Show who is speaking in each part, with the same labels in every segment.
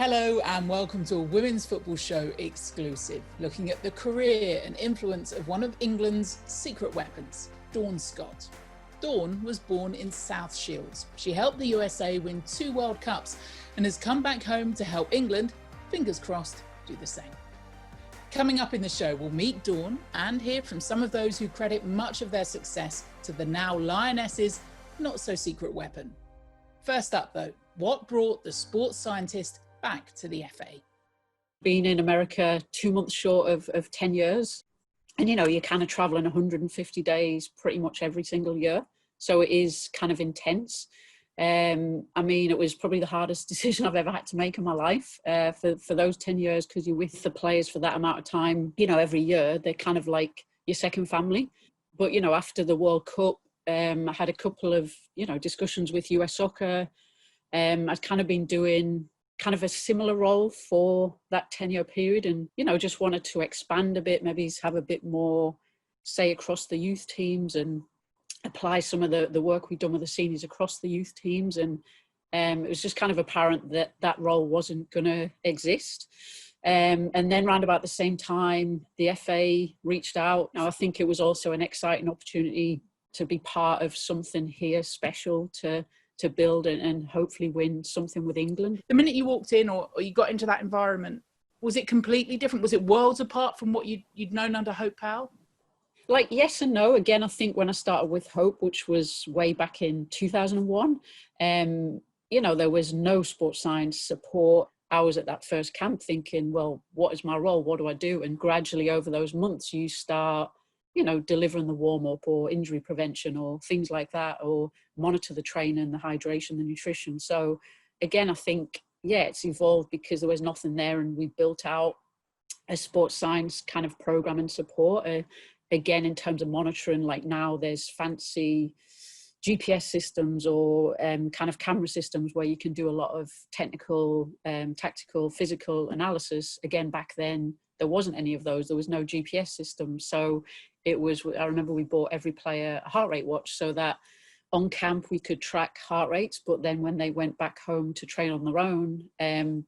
Speaker 1: Hello and welcome to a Women's Football Show exclusive, looking at the career and influence of one of England's secret weapons, Dawn Scott. Dawn was born in South Shields. She helped the USA win 2 World Cups and has come back home to help England, fingers crossed, do the same. Coming up in the show, we'll meet Dawn and hear from some of those who credit much of their success to the now Lioness's not-so-secret weapon. First up though, what brought the sports scientist back to the FA?
Speaker 2: Been in America 2 months short of 10 years. And, you're kind of traveling 150 days pretty much every single year. So it is kind of intense. It was probably the hardest decision I've ever had to make in my life for those 10 years, because you're with the players for that amount of time, every year. They're kind of like your second family. But, after the World Cup, I had a couple of, discussions with US Soccer. I'd kind of been doing kind of a similar role for that 10-year period, and just wanted to expand a bit, maybe have a bit more say across the youth teams and apply some of the work we've done with the seniors across the youth teams. And it was just kind of apparent that that role wasn't going to exist. And then round about the same time, the FA reached out. Now, I think it was also an exciting opportunity to be part of something here special, to build and hopefully win something with England.
Speaker 1: The minute you walked in or you got into that environment, was it completely different? Was it worlds apart from what you'd known under Hope Powell?
Speaker 2: Like, yes and no. Again, I think when I started with Hope, which was way back in 2001, there was no sports science support. I was at that first camp thinking, well, what is my role? What do I do? And gradually over those months, you start delivering the warm-up or injury prevention or things like that, or monitor the training, the hydration, the nutrition. So again, I think, it's evolved because there was nothing there, and we built out a sports science kind of program and support. Again, in terms of monitoring, like now there's fancy GPS systems or kind of camera systems where you can do a lot of technical, tactical, physical analysis. Again, back then, there wasn't any of those. There was no GPS system. So I remember we bought every player a heart rate watch so that on camp we could track heart rates, but then when they went back home to train on their own,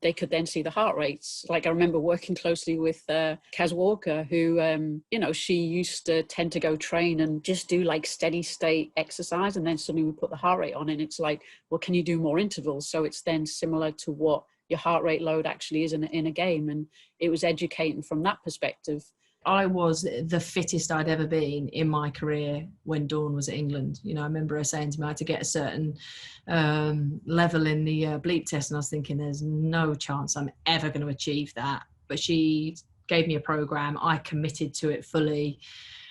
Speaker 2: they could then see the heart rates. Like, I remember working closely with Kaz Walker, who, she used to tend to go train and just do like steady state exercise, and then suddenly we put the heart rate on and it's like, well, can you do more intervals? So it's then similar to what your heart rate load actually is in a game. And it was educating from that perspective.
Speaker 3: I was the fittest I'd ever been in my career when Dawn was at England. I remember her saying to me I had to get a certain level in the bleep test, and I was thinking there's no chance I'm ever going to achieve that. But she gave me a program, I committed to it fully,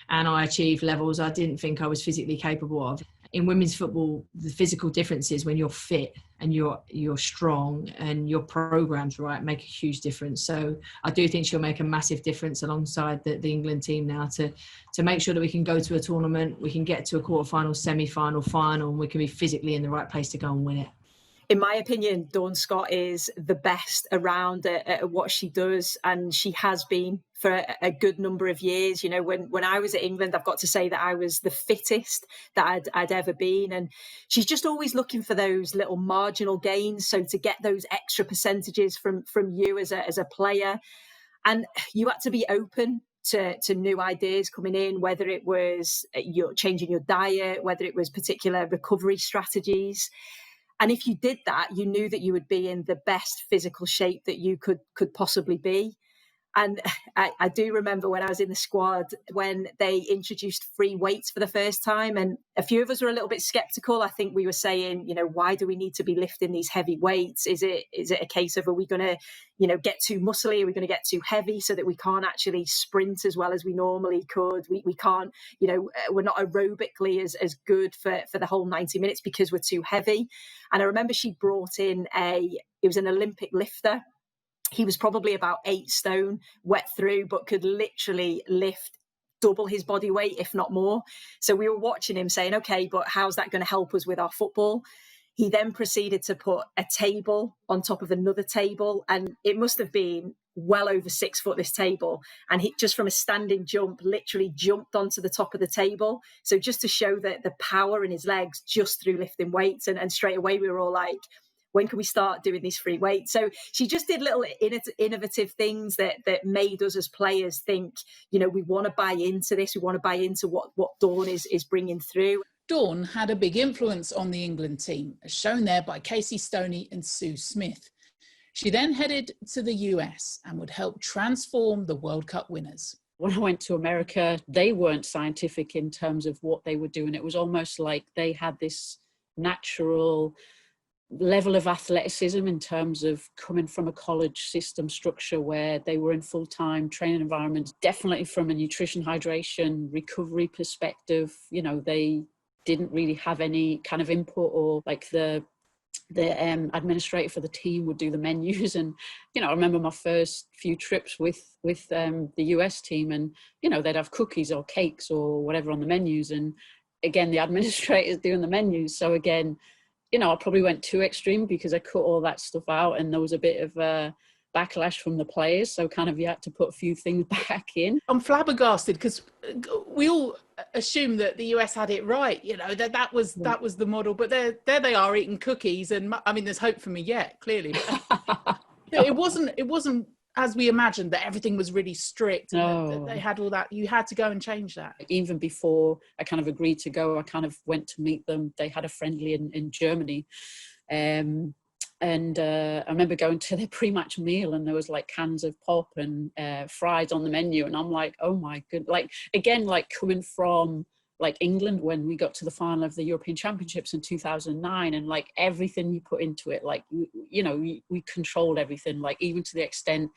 Speaker 3: and I achieved levels I didn't think I was physically capable of. In women's football, the physical difference is when you're fit and you're strong and your program's right, make a huge difference. So I do think she'll make a massive difference alongside the England team now to make sure that we can go to a tournament, we can get to a quarterfinal, semi-final, final, and we can be physically in the right place to go and win it.
Speaker 4: In my opinion, Dawn Scott is the best around at what she does, and she has been for a good number of years. When I was at England, I've got to say that I was the fittest that I'd ever been, and she's just always looking for those little marginal gains, so to get those extra percentages from you as a player. And you had to be open to new ideas coming in, whether it was you're changing your diet, whether it was particular recovery strategies. And if you did that, you knew that you would be in the best physical shape that you could possibly be. And I do remember when I was in the squad, when they introduced free weights for the first time, and a few of us were a little bit skeptical. I think we were saying, why do we need to be lifting these heavy weights? Is it a case of, are we going to, get too muscly? Are we going to get too heavy so that we can't actually sprint as well as we normally could? We can't, we're not aerobically as good for the whole 90 minutes because we're too heavy. And I remember she brought in it was an Olympic lifter. He was probably about 8 stone, wet through, but could literally lift double his body weight, if not more. So we were watching him saying, okay, but how's that going to help us with our football? He then proceeded to put a table on top of another table, and it must have been well over 6 foot, this table. And he, just from a standing jump, literally jumped onto the top of the table. So just to show that the power in his legs just through lifting weights. And straight away we were all like, when can we start doing these free weights? So she just did little innovative things that made us as players think, you know, we want to buy into this. We want to buy into what Dawn is bringing through.
Speaker 1: Dawn had a big influence on the England team, as shown there by Casey Stoney and Sue Smith. She then headed to the US and would help transform the World Cup winners.
Speaker 2: When I went to America, they weren't scientific in terms of what they were doing. It was almost like they had this natural level of athleticism in terms of coming from a college system structure where they were in full-time training environments. Definitely from a nutrition, hydration, recovery perspective, you know, they didn't really have any kind of input, or like the administrator for the team would do the menus. And, you know, I remember my first few trips with the US team, and, you know, they'd have cookies or cakes or whatever on the menus. And again, the administrator's doing the menus. So again, you know, I probably went too extreme because I cut all that stuff out, and there was a bit of a backlash from the players. So kind of you had to put a few things back in.
Speaker 1: I'm flabbergasted because we all assumed that the US had it right, you know, that was the model, but there they are eating cookies, and I mean, there's hope for me yet, clearly. But it wasn't as we imagined, that everything was really strict. And that they had all that. You had to go and change that.
Speaker 2: Even before I kind of agreed to go, I kind of went to meet them. They had a friendly in Germany. And I remember going to their pre-match meal, and there was like cans of pop and fries on the menu. And I'm like, oh my good. Like, again, like coming from like England when we got to the final of the European Championships in 2009, and like everything you put into it, like, you know, we controlled everything, like even to the extent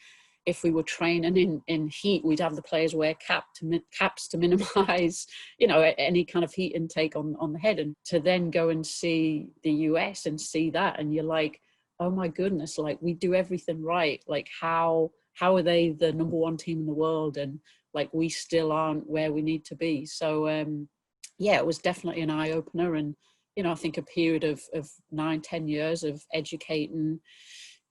Speaker 2: if we were training in heat, we'd have the players wear caps to minimize, you know, any kind of heat intake on the head. And to then go and see the US and see that, and you're like, oh my goodness, like we do everything right. Like how are they the number one team in the world? And like, we still aren't where we need to be. So, yeah, it was definitely an eye opener. And, you know, I think a period of 9-10 years of educating,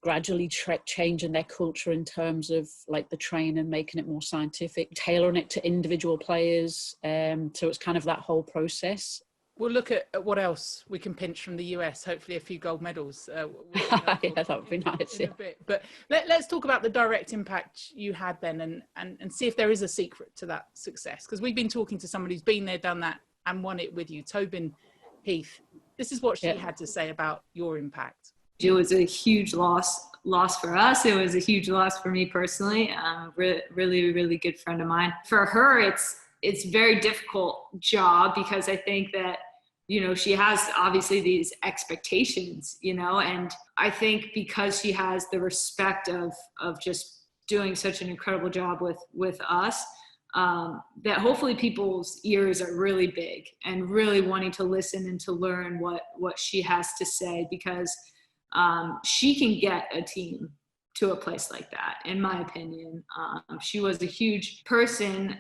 Speaker 2: gradually changing their culture in terms of like the training, making it more scientific, tailoring it to individual players. So it's kind of that whole process.
Speaker 1: We'll look at what else we can pinch from the US, hopefully a few gold medals.
Speaker 2: Yeah, that would be nice.
Speaker 1: In a bit. But let's talk about the direct impact you had then, and see if there is a secret to that success. Because we've been talking to somebody who's been there, done that, and won it with you, Tobin Heath. This is what she had to say about your impact.
Speaker 5: It was a huge loss for us. It was a huge loss for me personally. Really, really good friend of mine. For her, it's a very difficult job, because I think that, you know, she has obviously these expectations, you know, and I think because she has the respect of just doing such an incredible job with us, that hopefully people's ears are really big and really wanting to listen and to learn what she has to say, because she can get a team to a place like that, in my opinion. She was a huge person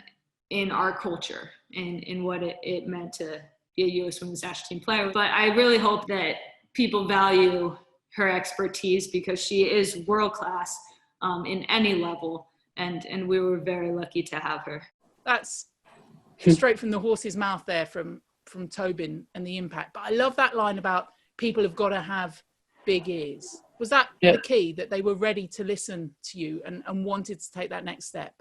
Speaker 5: in our culture and in what it meant to be a U.S. Women's National Team player. But I really hope that people value her expertise, because she is world-class in any level. And we were very lucky to have her.
Speaker 1: That's straight from the horse's mouth there from Tobin and the impact. But I love that line about people have got to have big ears. Was that the key, that they were ready to listen to you and wanted to take that next step?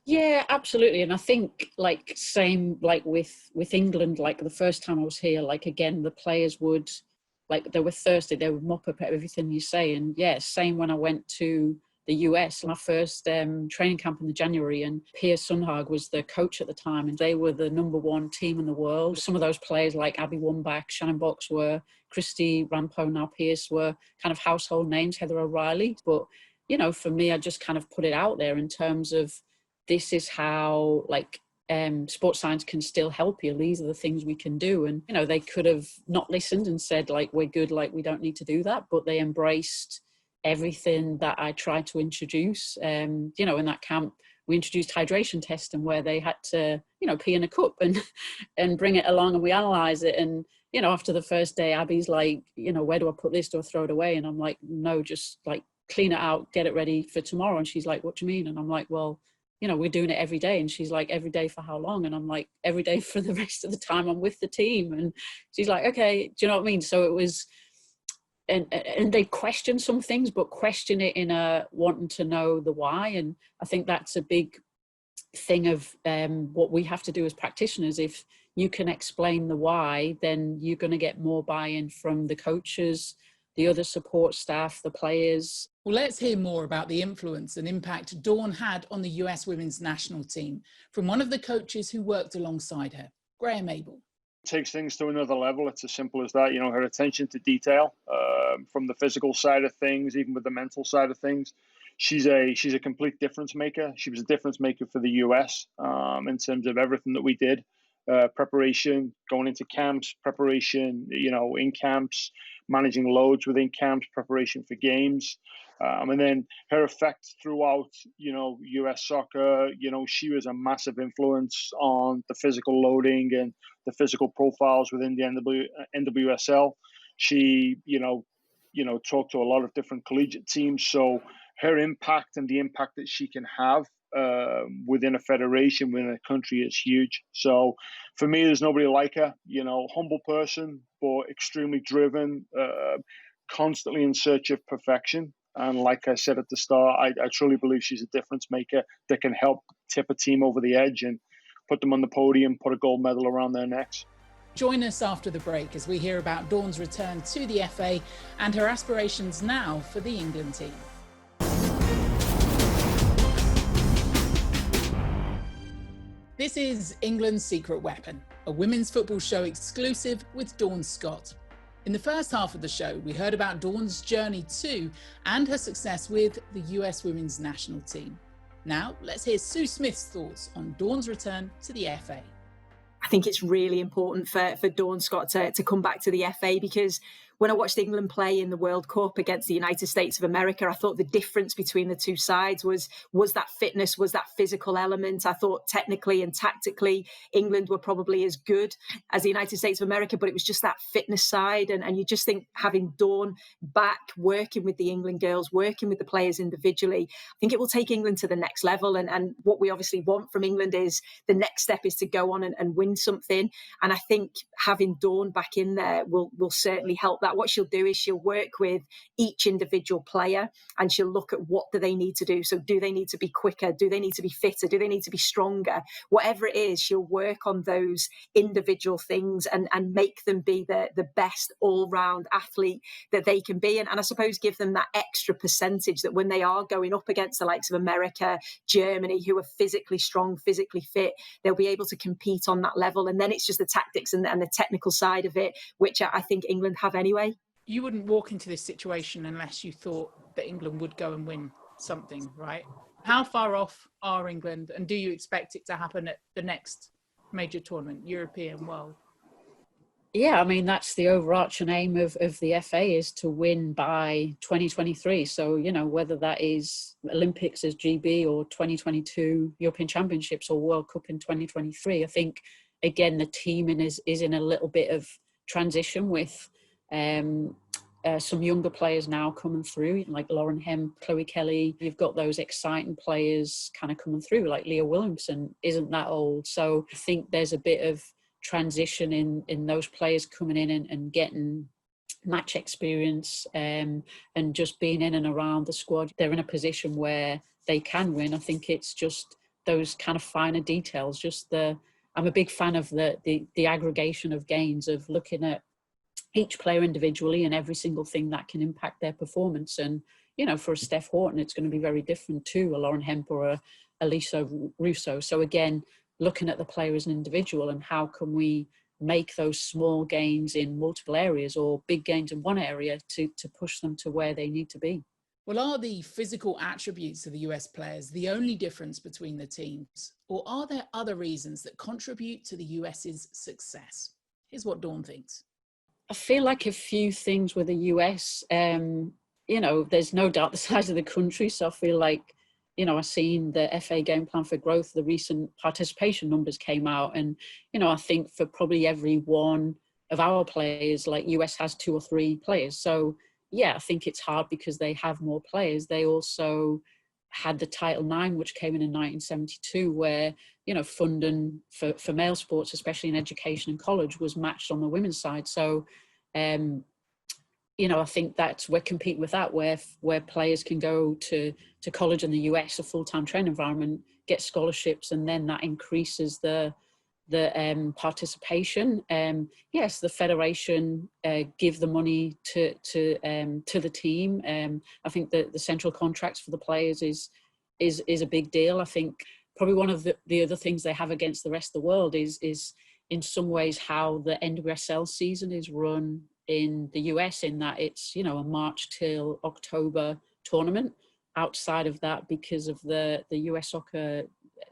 Speaker 2: Yeah, absolutely. And I think like same like with England, like the first time I was here, like again, the players would, like they were thirsty, they would mop up everything you say. And yeah, same when I went to the US, my first training camp in the January, and Piers Sundhage was the coach at the time, and they were the number one team in the world. Some of those players like Abby Wambach, Shannon Box were, Christy Rampo, now Pierce, were kind of household names, Heather O'Reilly. But, you know, for me, I just kind of put it out there in terms of, this is how like sports science can still help you. These are the things we can do. And, you know, they could have not listened and said like, we're good, like we don't need to do that. But they embraced everything that I tried to introduce. You know, in that camp, we introduced hydration testing, where they had to, you know, pee in a cup and bring it along, and we analyze it. And, you know, after the first day, Abby's like, you know, where do I put this? Do I throw it away? And I'm like, no, just like clean it out, get it ready for tomorrow. And she's like, what do you mean? And I'm like, well, you know, we're doing it every day. And she's like, every day for how long? And I'm like, every day for the rest of the time I'm with the team. And she's like, okay, do you know what I mean? So it was, and they question some things, but question it in a wanting to know the why. And I think that's a big thing of what we have to do as practitioners. If you can explain the why, then you're going to get more buy-in from the coaches, the other support staff, the players.
Speaker 1: Well, let's hear more about the influence and impact Dawn had on the US women's national team from one of the coaches who worked alongside her, Graham Abel.
Speaker 6: Takes things to another level. It's as simple as that. You know, her attention to detail, from the physical side of things, even with the mental side of things. She's a complete difference maker. She was a difference maker for the US in terms of everything that we did. Preparation, going into camps, preparation, you know, in camps, managing loads within camps, preparation for games. And then her effect throughout, you know, US soccer, you know, she was a massive influence on the physical loading and the physical profiles within the NWSL. She, you know, talked to a lot of different collegiate teams. So her impact and the impact that she can have within a federation, within a country, is huge. So for me, there's nobody like her. You know, humble person, but extremely driven, constantly in search of perfection. And like I said at the start, I truly believe she's a difference maker that can help tip a team over the edge and put them on the podium, put a gold medal around their necks.
Speaker 1: Join us after the break as we hear about Dawn's return to the FA and her aspirations now for the England team. This is England's Secret Weapon, a women's football show exclusive with Dawn Scott. In the first half of the show, we heard about Dawn's journey to and her success with the US women's national team. Now, let's hear Sue Smith's thoughts on Dawn's return to the FA.
Speaker 4: I think it's really important for Dawn Scott to come back to the FA, because when I watched England play in the World Cup against the United States of America, I thought the difference between the two sides was that fitness, was that physical element. I thought technically and tactically, England were probably as good as the United States of America, but it was just that fitness side. And you just think having Dawn back, working with the England girls, working with the players individually, I think it will take England to the next level. And what we obviously want from England is the next step is to go on and win something. And I think having Dawn back in there will certainly help that. What she'll do is she'll work with each individual player and she'll look at what do they need to do. So do they need to be quicker? Do they need to be fitter? Do they need to be stronger? Whatever it is, she'll work on those individual things and make them be the best all-round athlete that they can be. And I suppose give them that extra percentage that when they are going up against the likes of America, Germany, who are physically strong, physically fit, they'll be able to compete on that level. And then it's just the tactics and the technical side of it, which I think England have anyway.
Speaker 1: You wouldn't walk into this situation unless you thought that England would go and win something, right? How far off are England, and do you expect it to happen at the next major tournament, European, World?
Speaker 2: Yeah, I mean, that's the overarching aim of the FA, is to win by 2023. So, you know, whether that is Olympics as GB or 2022 European Championships or World Cup in 2023, I think, again, the teaming is in a little bit of transition with some younger players now coming through, like Lauren Hemp, Chloe Kelly. You've got those exciting players kind of coming through, like Leah Williamson isn't that old. So I think there's a bit of transition in those players coming in and getting match experience and just being in and around the squad. They're in a position where they can win. I think it's just those kind of finer details. I'm a big fan of the aggregation of gains, of looking at each player individually and every single thing that can impact their performance. And, you know, for a Steph Horton, it's going to be very different to a Lauren Hemp or a Lisa Russo. So again, looking at the player as an individual and how can we make those small gains in multiple areas or big gains in one area to push them to where they need to be.
Speaker 1: Well, are the physical attributes of the US players the only difference between the teams? Or are there other reasons that contribute to the US's success? Here's what Dawn thinks.
Speaker 2: I feel like a few things with the US, you know, there's no doubt the size of the country. So I feel like, you know, I've seen the FA game plan for growth, the recent participation numbers came out. And, you know, I think for probably every one of our players, like US has 2 or 3 players. So, yeah, I think it's hard because they have more players. They also had the Title IX, which came in 1972, where, you know, funding for male sports, especially in education and college, was matched on the women's side. So, you I think that's, we're competing with that, where players can go to college in the US, a full-time training environment, get scholarships, and then that increases the participation. Yes, the federation give the money to the team. I think that the central contracts for the players is a big deal. I think probably one of the other things they have against the rest of the world is in some ways how the NWSL season is run in the US, in that it's, a March till October tournament. Outside of that, because of the US Soccer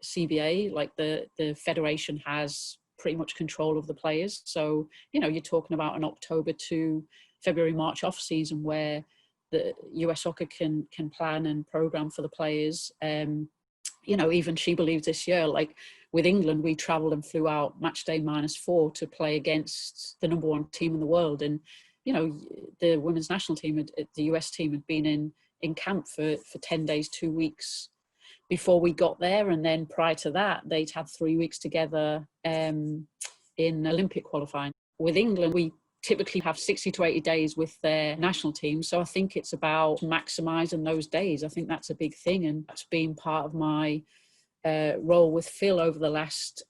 Speaker 2: CBA, like the federation has pretty much control of the players. So, you're talking about an October to February, March off season where the US Soccer can plan and program for the players. Even she believes this year, like with England, we travelled and flew out match day -4 to play against the number 1 team in the world. And, the women's national team, the US team, had been in camp for 10 days, 2 weeks before we got there. And then prior to that, they'd had 3 weeks together in Olympic qualifying. With England, we typically have 60 to 80 days with their national team. So I think it's about maximising those days. I think that's a big thing. And that's been part of my role with Phil over the last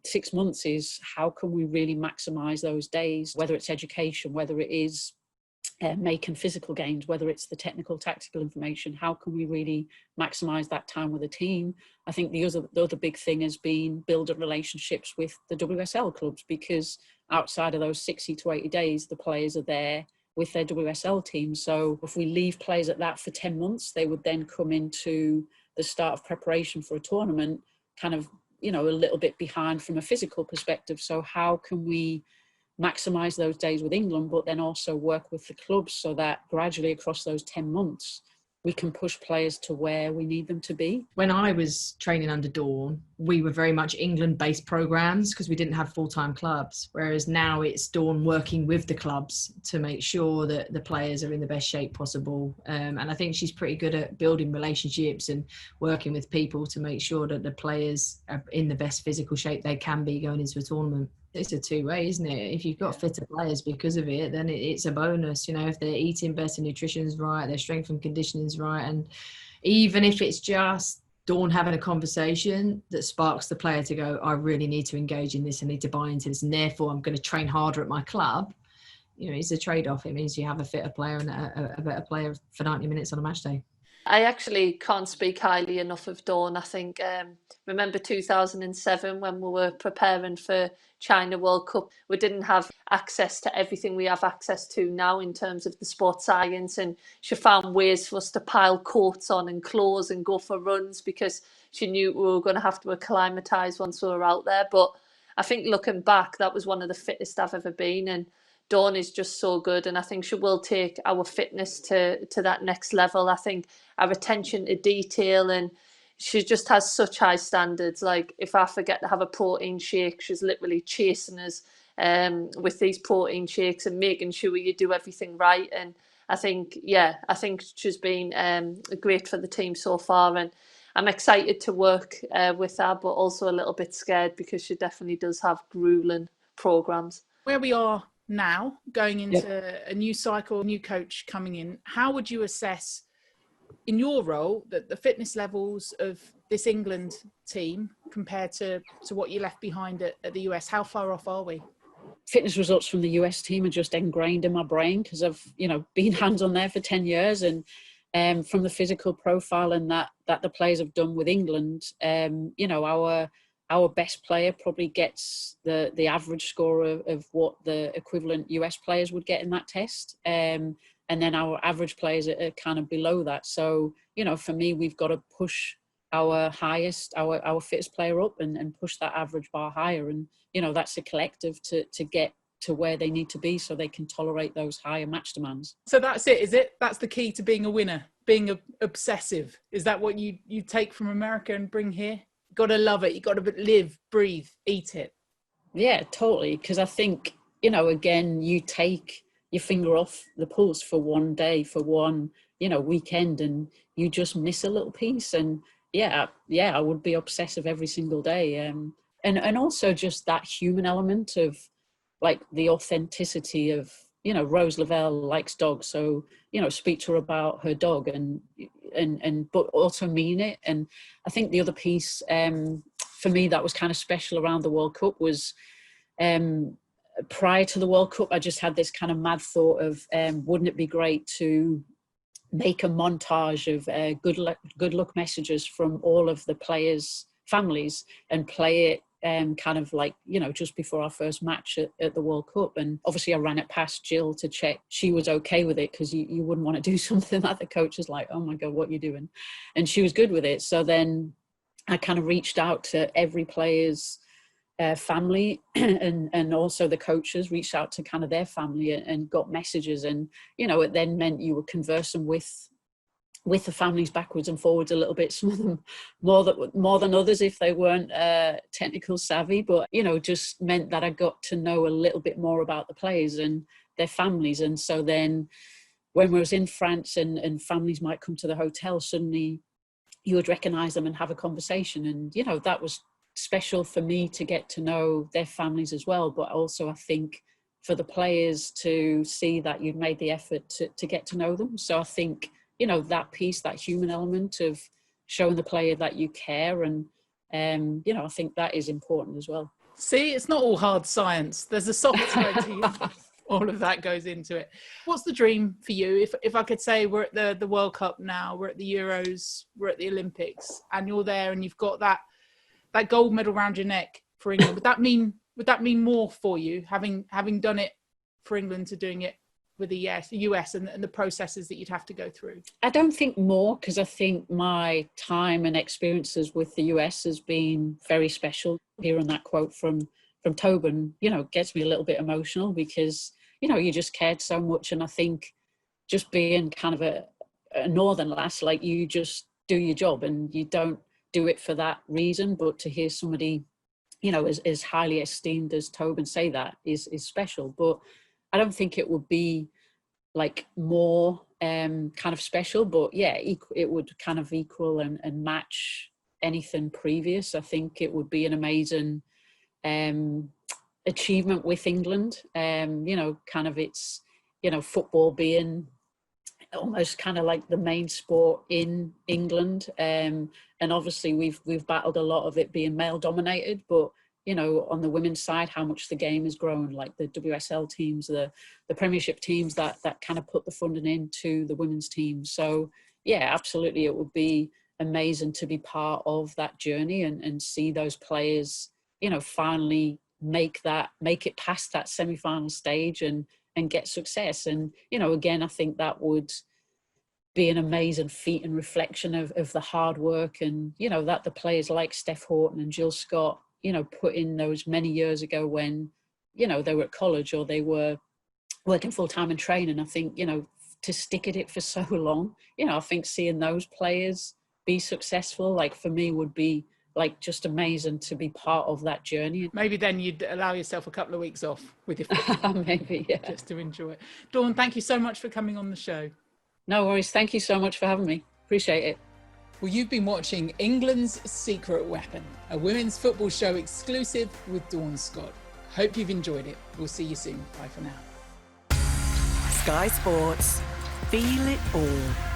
Speaker 2: 6 months, is how can we really maximise those days, whether it's education, whether it is making physical gains, whether it's the technical, tactical information, how can we really maximise that time with the team? I think the other big thing has been building relationships with the WSL clubs, because outside of those 60 to 80 days, the players are there with their WSL team. So if we leave players at that for 10 months, they would then come into the start of preparation for a tournament kind of, a little bit behind from a physical perspective. So how can we maximise those days with England, but then also work with the clubs so that gradually across those 10 months, we can push players to where we need them to be?
Speaker 3: When I was training under Dawn, we were very much England-based programs because we didn't have full-time clubs, whereas now it's Dawn working with the clubs to make sure that the players are in the best shape possible. And I think she's pretty good at building relationships and working with people to make sure that the players are in the best physical shape they can be going into a tournament. It's a two-way, isn't it? If you've got fitter players because of it, then it's a bonus. If they're eating better, nutrition's right, their strength and conditioning's right, and even if it's just Dawn having a conversation that sparks the player to go, I really need to engage in this, I need to buy into this, and therefore I'm going to train harder at my club. It's a trade-off. It means you have a fitter player and a better player for 90 minutes on a match day.
Speaker 7: I actually can't speak highly enough of Dawn. I think, remember 2007 when we were preparing for China World Cup, we didn't have access to everything we have access to now in terms of the sports science, and she found ways for us to pile coats on and clothes and go for runs because she knew we were going to have to acclimatise once we were out there. But I think looking back, that was one of the fittest I've ever been, and Dawn is just so good, and I think she will take our fitness to that next level. I think our attention to detail, and she just has such high standards. Like if I forget to have a protein shake, she's literally chasing us with these protein shakes and making sure you do everything right. And I think she's been great for the team so far, and I'm excited to work with her, but also a little bit scared because she definitely does have grueling programs.
Speaker 1: Where we are now, going into a new cycle, new coach coming in, how would you assess in your role that the fitness levels of this England team compared to what you left behind at the US? How far off are we?
Speaker 2: Fitness results from the US team are just ingrained in my brain because I've been hands on there for 10 years, and from the physical profile and that the players have done with England, our best player probably gets the average score of what the equivalent US players would get in that test. And then our average players are kind of below that. So, for me, we've got to push our highest, our fittest player up and push that average bar higher. And, that's a collective to get to where they need to be so they can tolerate those higher match demands.
Speaker 1: So that's it, is it? That's the key to being a winner, being obsessive. Is that what you take from America and bring here? Got to love it. You got to live, breathe, eat it.
Speaker 2: Yeah, totally. Because I think, again, you take your finger off the pulse for one day, for one, weekend, and you just miss a little piece. And I would be obsessive every single day. And also just that human element of like the authenticity of, you know, Rose Lavelle likes dogs, so, you know, speak to her about her dog and but also mean it. And I think the other piece for me that was kind of special around the World Cup was prior to the World Cup, I just had this kind of mad thought of wouldn't it be great to make a montage of good luck messages from all of the players' families and play it kind of like, you know, just before our first match at the World Cup. And obviously I ran it past Jill to check she was okay with it, because you wouldn't want to do something that the coach is like, oh my God, what are you doing? And she was good with it. So then I kind of reached out to every player's family and also the coaches reached out to kind of their family and got messages. And, you know, it then meant you were conversing with the families backwards and forwards a little bit, some of them more than others if they weren't technical savvy, but, you know, just meant that I got to know a little bit more about the players and their families. And so then when we was in France and families might come to the hotel, suddenly you would recognize them and have a conversation. And, you know, that was special for me to get to know their families as well, but also I think for the players to see that you'd made the effort to get to know them. So I think, you know, that piece, that human element of showing the player that you care, and you know, I think that is important as well.
Speaker 1: See, it's not all hard science. There's a soft side to you. All of that goes into it. What's the dream for you? If I could say we're at the World Cup now, we're at the Euros, we're at the Olympics, and you're there and you've got that gold medal around your neck for England, would that mean more for you, having done it for England to doing it with the US and the processes that you'd have to go through?
Speaker 2: I don't think more, because I think my time and experiences with the US has been very special. Hearing that quote from Tobin, you know, gets me a little bit emotional, because, you know, you just cared so much. And I think just being kind of a northern lass, like, you just do your job and you don't do it for that reason. But to hear somebody, you know, as highly esteemed as Tobin say that is special. But I don't think it would be like more kind of special, but yeah, it would kind of equal and match anything previous. I think it would be an amazing achievement with England. You know, kind of it's, you know, football being almost kind of like the main sport in England. And obviously we've battled a lot of it being male dominated, but, you know, on the women's side, how much the game has grown, like the WSL teams, the Premiership teams that kind of put the funding into the women's team. So yeah, absolutely, it would be amazing to be part of that journey and see those players, you know, finally make it past that semi-final stage and get success. And, you know, again, I think that would be an amazing feat and reflection of the hard work, and, you know, that the players like Steph Houghton and Jill Scott, you know, put in those many years ago when, you know, they were at college or they were working full-time in training. I think, you know, to stick at it for so long, you know, I think seeing those players be successful, like, for me would be like just amazing to be part of that journey.
Speaker 1: Maybe then you'd allow yourself a couple of weeks off with your family.
Speaker 2: Maybe, yeah.
Speaker 1: Just to enjoy it. Dawn, thank you so much for coming on the show.
Speaker 2: No worries. Thank you so much for having me. Appreciate it.
Speaker 1: Well, you've been watching England's Secret Weapon, a women's football show exclusive with Dawn Scott. Hope you've enjoyed it. We'll see you soon. Bye for now.
Speaker 8: Sky Sports. Feel it all.